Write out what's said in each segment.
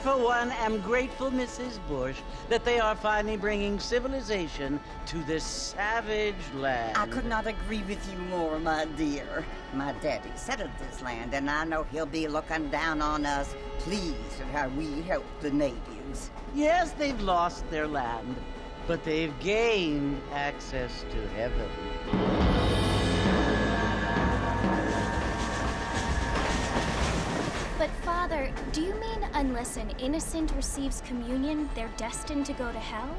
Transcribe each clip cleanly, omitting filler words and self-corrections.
for one, am grateful, Mrs. Bush, that they are finally bringing civilization to this savage land. I could not agree with you more, my dear. My daddy settled this land, and I know he'll be looking down on us, pleased at how we help the natives. Yes, they've lost their land, but they've gained access to heaven. But Father, do you mean unless an innocent receives communion, they're destined to go to hell?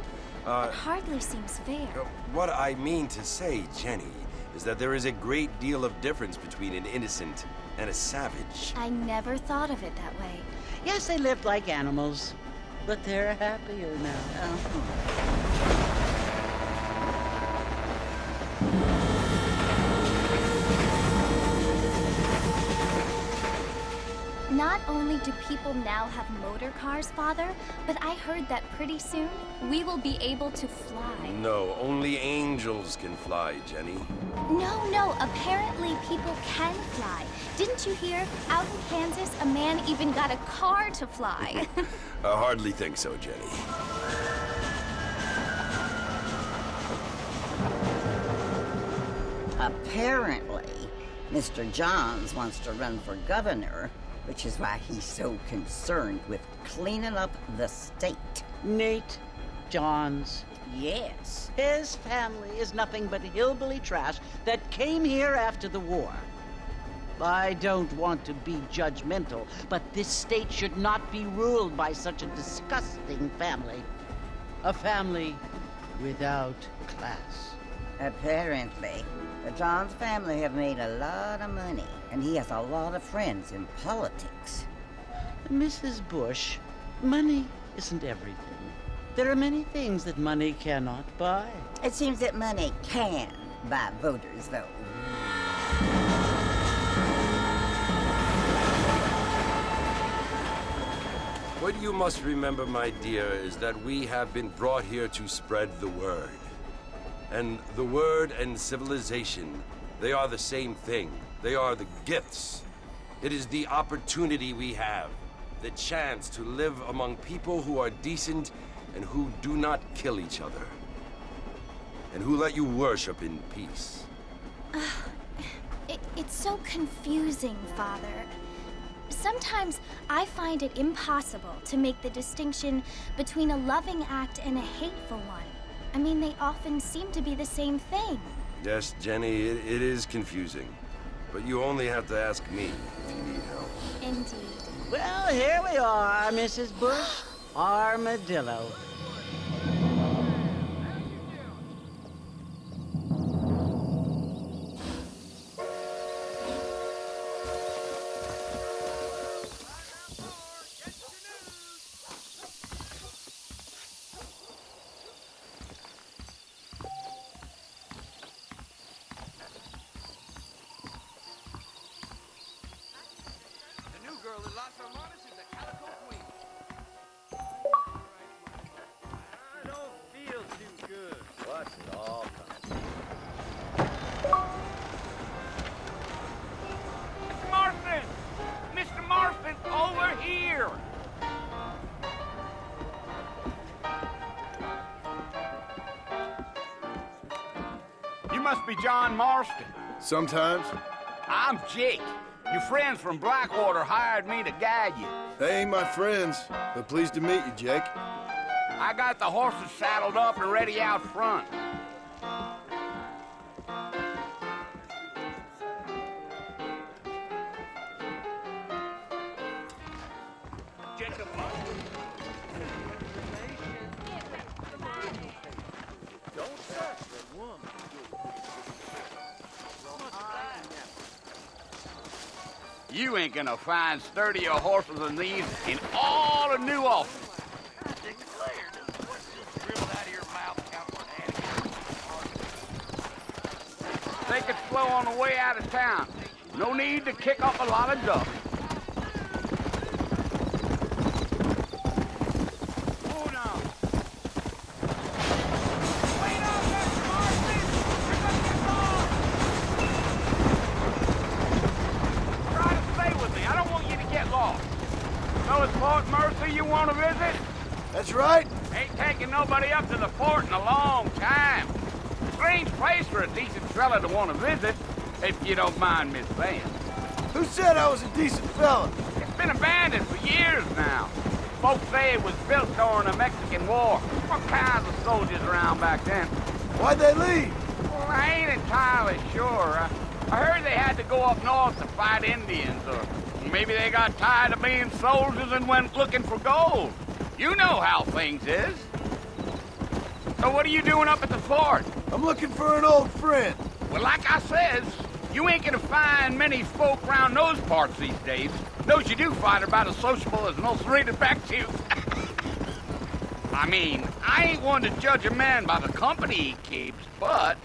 It hardly seems fair. What I mean to say, Jenny, is that there is a great deal of difference between an innocent and a savage. I never thought of it that way. Yes, they lived like animals, but they're happier now. Not only do people now have motor cars, Father, but I heard that pretty soon we will be able to fly. No, only angels can fly, Jenny. No, apparently people can fly. Didn't you hear? Out in Kansas, a man even got a car to fly. I hardly think so, Jenny. Apparently, Mr. Johns wants to run for governor, which is why he's so concerned with cleaning up the state. Nate Johns. Yes. His family is nothing but hillbilly trash that came here after the war. I don't want to be judgmental, but this state should not be ruled by such a disgusting family. A family without class. Apparently, the Johns family have made a lot of money, and he has a lot of friends in politics. Mrs. Bush, money isn't everything. There are many things that money cannot buy. It seems that money can buy voters, though. What you must remember, my dear, is that we have been brought here to spread the word. And the word and civilization, they are the same thing. They are the gifts. It is the opportunity we have, the chance to live among people who are decent and who do not kill each other, and who let you worship in peace. It's so confusing, Father. Sometimes I find it impossible to make the distinction between a loving act and a hateful one. I mean, they often seem to be the same thing. Yes, Jenny, it is confusing. But you only have to ask me if you need help. Indeed. Well, here we are, Mrs. Bush. Armadillo. Must be John Marston. Sometimes. I'm Jake. Your friends from Blackwater hired me to guide you. They ain't my friends, but pleased to meet you, Jake. I got the horses saddled up and ready out front. Jacob. Don't search for woman. You ain't gonna find sturdier horses than these in all of New Ulster. I declare, this voice just dribbled out of your mouth and take it slow on the way out of town. No need to kick up a lot of dust. Hold on. Wait up, Mr. Marston! You're gonna get lost! Try to stay with me. I don't want you to get lost. Tell us Fort Mercy you want. right? Ain't taking nobody up to the fort in a long time. Strange place for a decent fella to want to visit, if you don't mind me saying. Who said I was a decent fella? It's been abandoned for years now. Folks say it was built during the Mexican War. All kinds of soldiers around back then. Why'd they leave? Well, I ain't entirely sure. I heard they had to go up north to fight Indians, or maybe they got tired of being soldiers and went looking for gold. You know how things is. So what are you doing up at the fort? I'm looking for an old friend. Well, like I says, you ain't gonna find many folk around those parts these days. Those you do find are about as sociable as most rated back to you. I mean, I ain't one to judge a man by the company he keeps, but